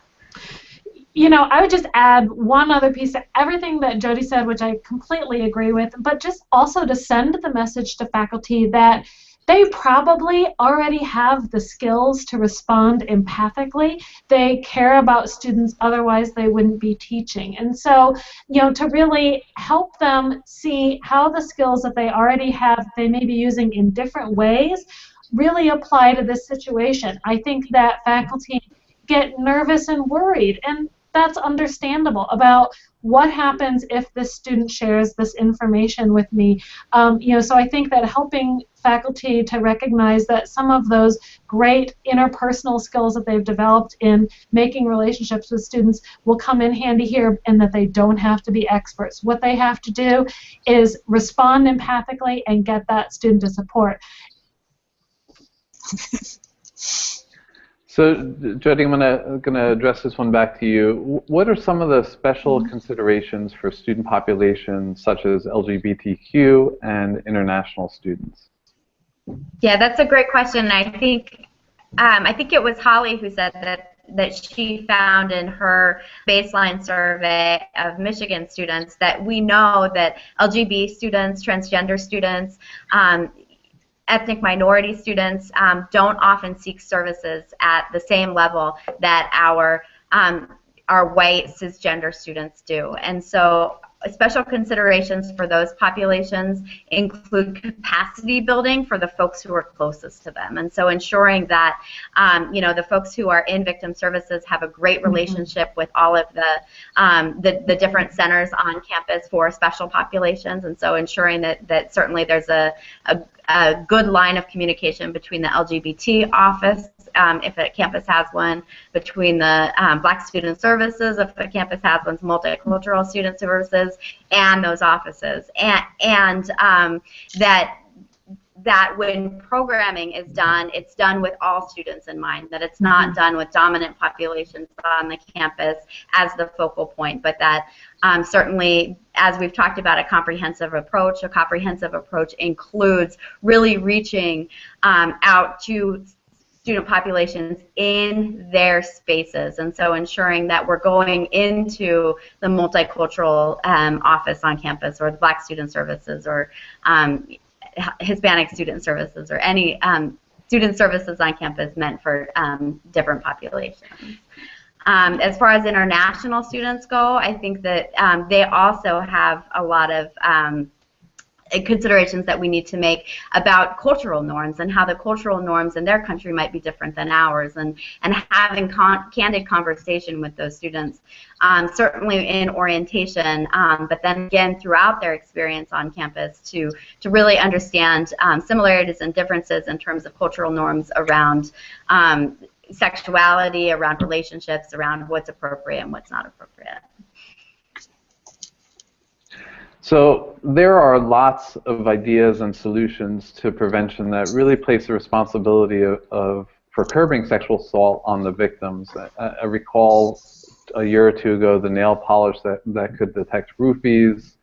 I would just add one other piece to everything that Jody said, which I completely agree with, but just also to send the message to faculty that they probably already have the skills to respond empathically. They care about students, otherwise they wouldn't be teaching. And so, to really help them see how the skills that they already have, they may be using in different ways, really apply to this situation. I think that faculty get nervous and worried, and that's understandable, about what happens if this student shares this information with me. So I think that helping faculty to recognize that some of those great interpersonal skills that they've developed in making relationships with students will come in handy here, and that they don't have to be experts. What they have to do is respond empathically and get that student to support. So, Jody, I'm gonna address this one back to you. What are some of the special considerations for student populations such as LGBTQ and international students? Yeah, that's a great question. I think it was Holly who said that she found in her baseline survey of Michigan students that we know that LGBT students, transgender students, ethnic minority students don't often seek services at the same level that our white cisgender students do. And so special considerations for those populations include capacity building for the folks who are closest to them. And so ensuring that the folks who are in victim services have a great relationship with all of the different centers on campus for special populations. And so ensuring that certainly there's a good line of communication between the LGBT office, if a campus has one, between the Black Student Services, if a campus has one's Multicultural Student Services, and those offices, and that when programming is done, it's done with all students in mind, that it's not done with dominant populations on the campus as the focal point, but that certainly, as we've talked about, a comprehensive approach includes really reaching out to student populations in their spaces, and so ensuring that we're going into the multicultural office on campus, or the Black Student Services, or Hispanic Student Services, or any student services on campus meant for different populations. As far as international students go, I think that they also have a lot of considerations that we need to make about cultural norms and how the cultural norms in their country might be different than ours, and having candid conversation with those students, certainly in orientation, but then again throughout their experience on campus to really understand similarities and differences in terms of cultural norms around sexuality, around relationships, around what's appropriate and what's not appropriate. So there are lots of ideas and solutions to prevention that really place the responsibility for curbing sexual assault on the victims. I recall a year or two ago the nail polish that could detect roofies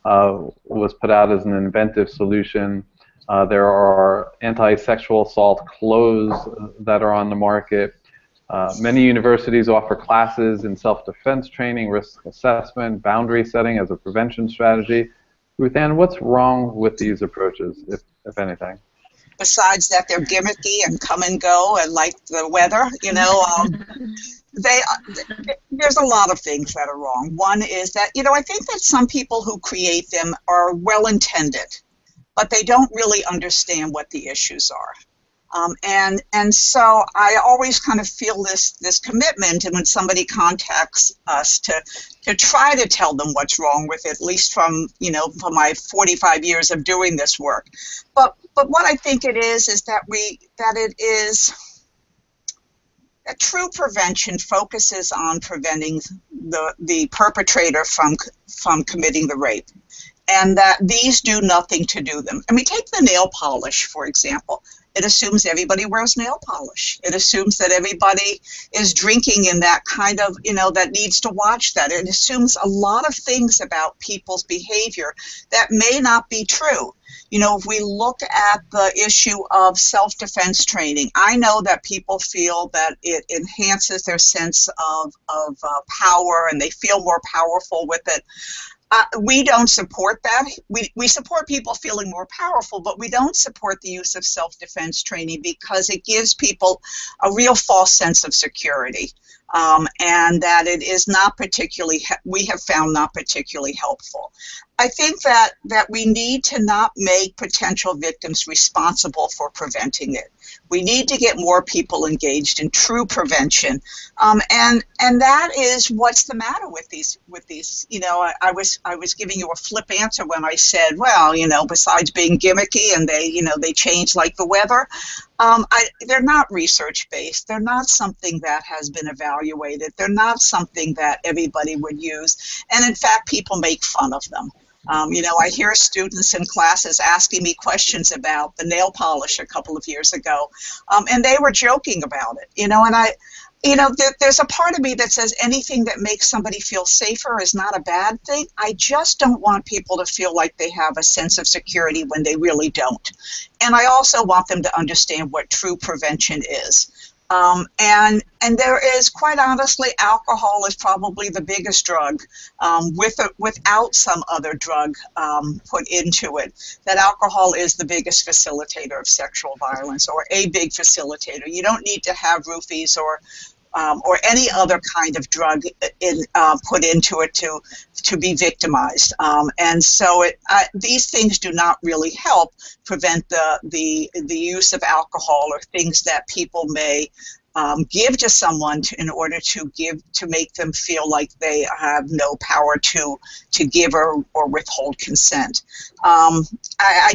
was put out as an inventive solution. There are anti-sexual assault clothes that are on the market. Many universities offer classes in self-defense training, risk assessment, boundary setting as a prevention strategy. Ruth Ann, what's wrong with these approaches, if anything? Besides that they're gimmicky and come and go and like the weather, there's a lot of things that are wrong. One is that, I think that some people who create them are well-intended, but they don't really understand what the issues are. And so I always kind of feel this commitment, and when somebody contacts us to try to tell them what's wrong with it, at least from my 45 years of doing this work. But what I think it is that true prevention focuses on preventing the perpetrator from committing the rape, and that these do nothing to do them. I mean, take the nail polish, for example. It assumes everybody wears nail polish. It assumes that everybody is drinking in that kind of, that needs to watch that. It assumes a lot of things about people's behavior that may not be true. If we look at the issue of self-defense training, I know that people feel that it enhances their sense of power, and they feel more powerful with it. We don't support that. We support people feeling more powerful, but we don't support the use of self-defense training because it gives people a real false sense of security, and that it is not particularly, we have found, not particularly helpful. I think that we need to not make potential victims responsible for preventing it. We need to get more people engaged in true prevention, and that is what's the matter with these. I was giving you a flip answer when I said, well, besides being gimmicky and they change like the weather, they're not research based. They're not something that has been evaluated. They're not something that everybody would use, and in fact, people make fun of them. I hear students in classes asking me questions about the nail polish a couple of years ago, and they were joking about it, and there's a part of me that says anything that makes somebody feel safer is not a bad thing. I just don't want people to feel like they have a sense of security when they really don't. And I also want them to understand what true prevention is. And there is, quite honestly, alcohol is probably the biggest drug without some other drug put into it. That alcohol is the biggest facilitator of sexual violence, or a big facilitator. You don't need to have roofies or any other kind of drug put into it to be victimized. And so these things do not really help prevent the use of alcohol or things that people may give to someone in order to make them feel like they have no power to give or withhold consent. I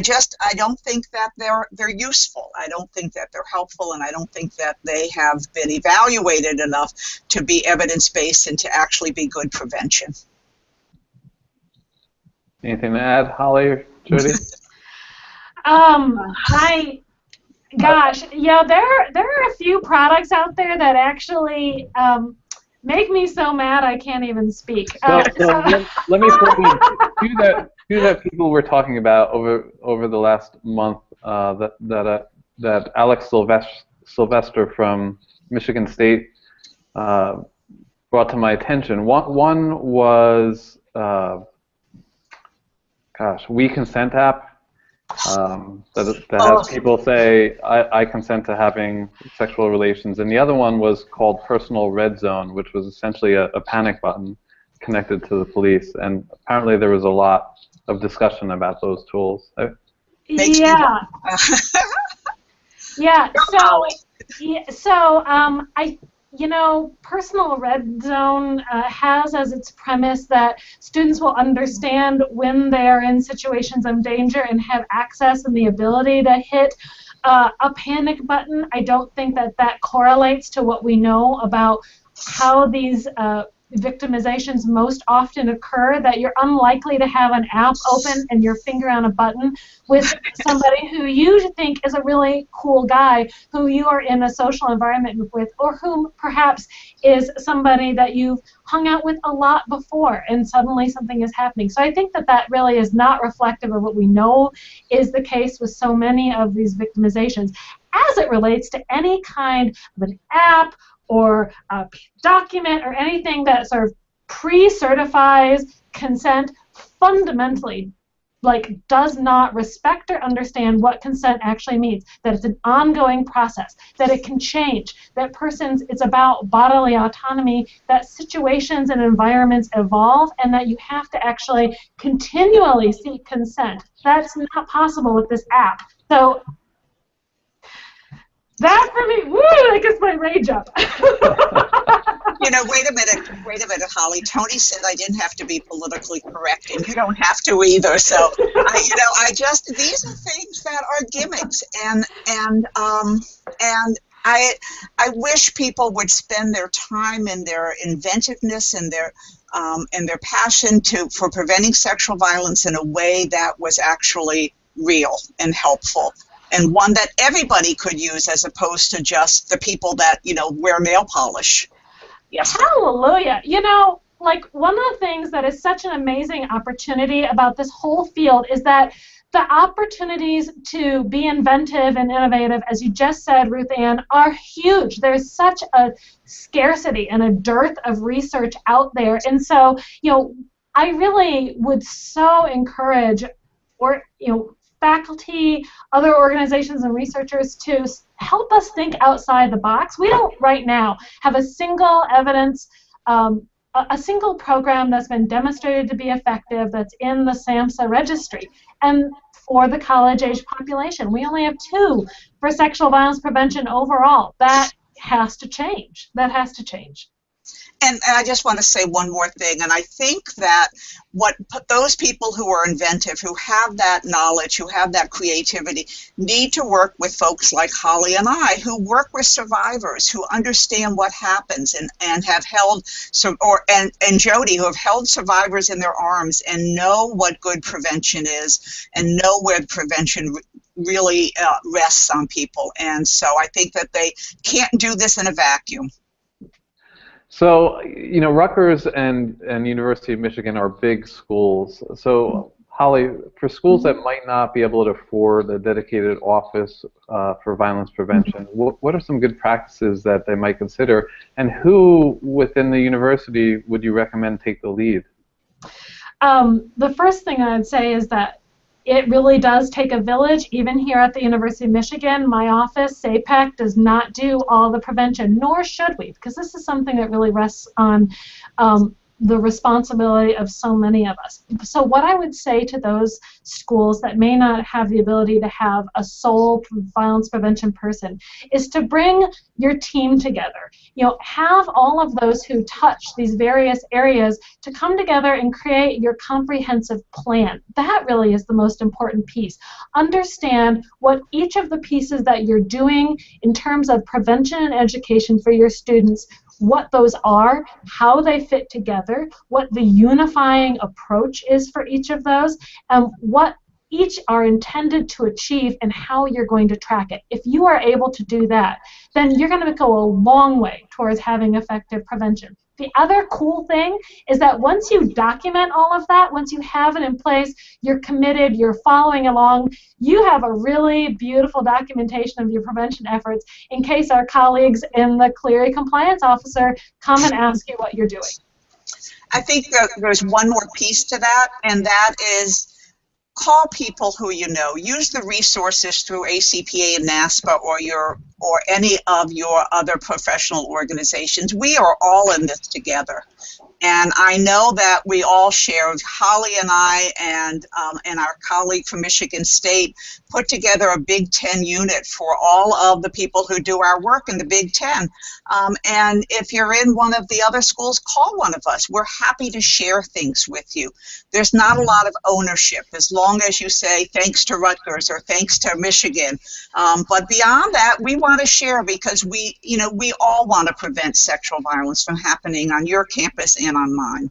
don't think that they're useful. I don't think that they're helpful, and I don't think that they have been evaluated enough to be evidence-based and to actually be good prevention. Anything to add, Holly or Jody? Gosh, yeah, there are a few products out there that actually make me so mad I can't even speak. Let me put two that people were talking about over the last month that Alex Sylvester from Michigan State brought to my attention. One was We Consent app. That has people say, I consent to having sexual relations. And the other one was called Personal Red Zone, which was essentially a panic button connected to the police. And apparently there was a lot of discussion about those tools. Yeah. Yeah. Personal Red Zone has as its premise that students will understand when they are in situations of danger and have access and the ability to hit a panic button. I don't think that correlates to what we know about how these victimizations most often occur, that you're unlikely to have an app open and your finger on a button with somebody who you think is a really cool guy who you are in a social environment with, or whom perhaps is somebody that you've hung out with a lot before and suddenly something is happening. So I think that really is not reflective of what we know is the case with so many of these victimizations. As it relates to any kind of an app or a document or anything that sort of pre-certifies consent, fundamentally does not respect or understand what consent actually means, that it's an ongoing process, that it can change, that it's about bodily autonomy, that situations and environments evolve, and that you have to actually continually seek consent. That's not possible with this app. So that for me, woo, that gets my rage up. Wait a minute, Holly. Tony said I didn't have to be politically correct, and you don't have to either. So, these are things that are gimmicks, and I wish people would spend their time and their inventiveness and their passion for preventing sexual violence in a way that was actually real and helpful. and one that everybody could use as opposed to just the people that, you know, wear nail polish. Yes. Hallelujah. You know, like one of the things that is such an amazing opportunity about this whole field is that the opportunities to be inventive and innovative, as you just said, Ruth Ann, are huge. There's such a scarcity and a dearth of research out there. And so, you know, I really would so encourage, or, you know, faculty, other organizations and researchers to help us think outside the box. We don't right now have a single evidence, a single program that's been demonstrated to be effective that's in the SAMHSA registry. And for the college-age population, we only have 2 for sexual violence prevention overall. That has to change. That has to change. And I just want to say one more thing, and I think that those people who are inventive, who have that knowledge, who have that creativity, need to work with folks like Holly and I, who work with survivors, who understand what happens, and have held, and Jody, who have held survivors in their arms and know what good prevention is, and know where prevention really rests on people. And so I think that they can't do this in a vacuum. So, you know, Rutgers and University of Michigan are big schools. So, Holly, for schools that might not be able to afford a dedicated office for violence prevention, what are some good practices that they might consider, and who within the university would you recommend take the lead? The first thing I'd say is that it really does take a village. Even here at the University of Michigan, my office, SAPEC, does not do all the prevention, nor should we, because this is something that really rests on the responsibility of so many of us. So what I would say to those schools that may not have the ability to have a sole violence prevention person is to bring your team together. You know, have all of those who touch these various areas to come together and create your comprehensive plan. That really is the most important piece. Understand what each of the pieces that you're doing in terms of prevention and education for your students, what those are, how they fit together, what the unifying approach is for each of those, and what each are intended to achieve and how you're going to track it. If you are able to do that, then you're going to go a long way towards having effective prevention. The other cool thing is that once you document all of that, once you have it in place, you're committed, you're following along, you have a really beautiful documentation of your prevention efforts in case our colleagues in the Clery Compliance Officer come and ask you what you're doing. I think that there's one more piece to that, and that is call people who you know. Use the resources through ACPA and NASPA or any of your other professional organizations. We are all in this together. And I know that we all share, Holly and I and our colleague from Michigan State put together a Big Ten unit for all of the people who do our work in the Big Ten. And if you're in one of the other schools, call one of us. We're happy to share things with you. There's not a lot of ownership as long as you say thanks to Rutgers or thanks to Michigan. But beyond that, we want to share because we all want to prevent sexual violence from happening on your campus and on mine.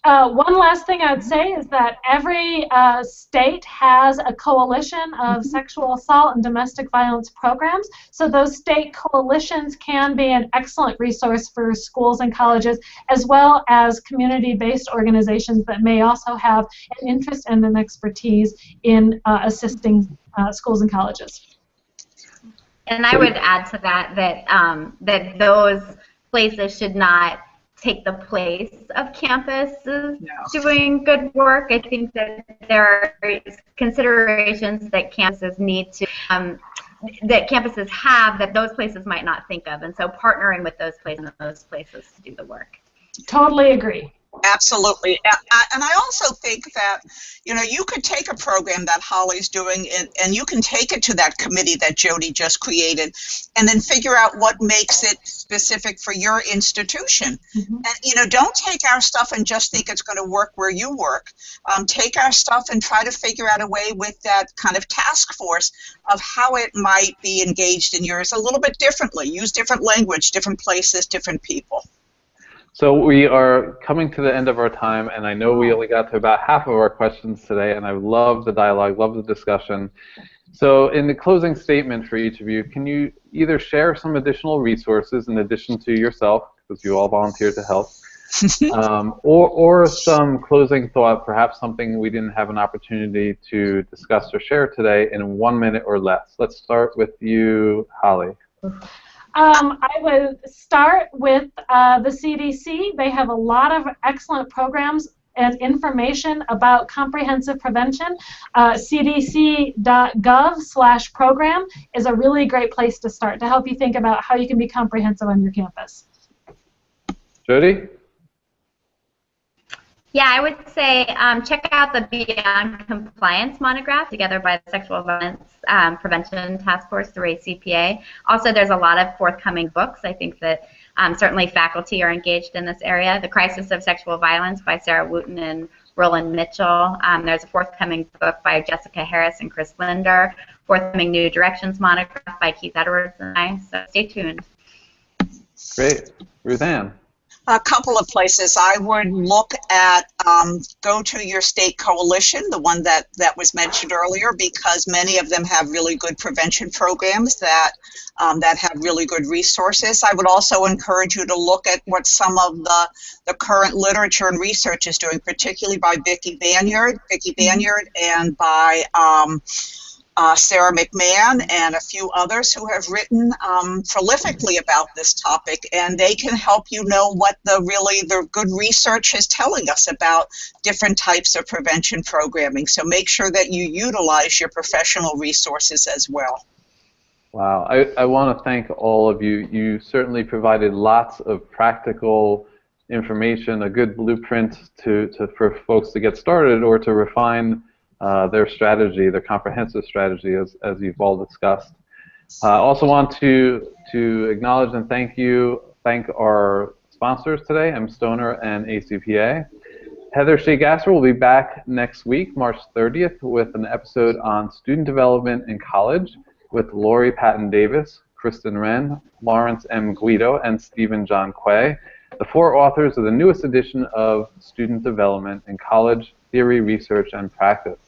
One last thing I'd say is that every state has a coalition of sexual assault and domestic violence programs. So those state coalitions can be an excellent resource for schools and colleges, as well as community-based organizations that may also have an interest and an expertise in assisting schools and colleges. And I would add to that those places should not take the place of campuses doing good work. I think that there are considerations that campuses need to, that campuses have that those places might not think of, and so partnering with those places to do the work. Totally agree. Absolutely. And I also think that, you could take a program that Holly's doing and you can take it to that committee that Jody just created and then figure out what makes it specific for your institution. And, don't take our stuff and just think it's going to work where you work. Take our stuff and try to figure out a way with that kind of task force of how it might be engaged in yours a little bit differently. Use different language, different places, different people. So we are coming to the end of our time, and I know we only got to about half of our questions today, and I love the dialogue, love the discussion. So in the closing statement for each of you, can you either share some additional resources in addition to yourself, because you all volunteered to help, or some closing thought, perhaps something we didn't have an opportunity to discuss or share today in 1 minute or less. Let's start with you, Holly. I would start with the CDC. They have a lot of excellent programs and information about comprehensive prevention. CDC.gov/program is a really great place to start to help you think about how you can be comprehensive on your campus. Jody? Yeah, I would say check out the Beyond Compliance monograph together by the Sexual Violence Prevention Task Force through ACPA. Also, there's a lot of forthcoming books. I think that certainly faculty are engaged in this area. The Crisis of Sexual Violence by Sarah Wooten and Roland Mitchell. There's a forthcoming book by Jessica Harris and Chris Linder. Forthcoming New Directions monograph by Keith Edwards and I. So stay tuned. Great. Ruth Ann? A couple of places. I would look at, go to your state coalition, the one that was mentioned earlier, because many of them have really good prevention programs that have really good resources. I would also encourage you to look at what some of the current literature and research is doing, particularly by Vicki Banyard, and by Sarah McMahon and a few others who have written prolifically about this topic, and they can help you know what the good research is telling us about different types of prevention programming. So make sure that you utilize your professional resources as well. Wow, I want to thank all of you. You certainly provided lots of practical information, a good blueprint for folks to get started or to refine their strategy, their comprehensive strategy, as you've all discussed. I also want to acknowledge and thank our sponsors today, M. Stoner and ACPA. Heather Shea Gasser will be back next week, March 30th, with an episode on student development in college with Lori Patton Davis, Kristen Wren, Lawrence M. Guido, and Stephen John Quay, the 4 authors of the newest edition of Student Development in College, Theory, Research, and Practice.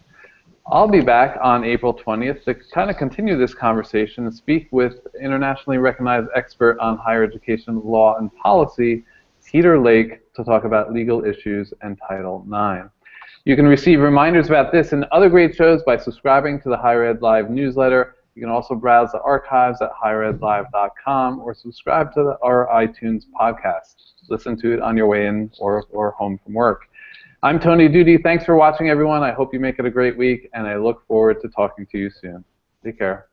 I'll be back on April 20th to kind of continue this conversation and speak with internationally recognized expert on higher education law and policy, Peter Lake, to talk about legal issues and Title IX. You can receive reminders about this and other great shows by subscribing to the Higher Ed Live newsletter. You can also browse the archives at higheredlive.com or subscribe to our iTunes podcast. Listen to it on your way in or home from work. I'm Tony Doody. Thanks for watching, everyone. I hope you make it a great week, and I look forward to talking to you soon. Take care.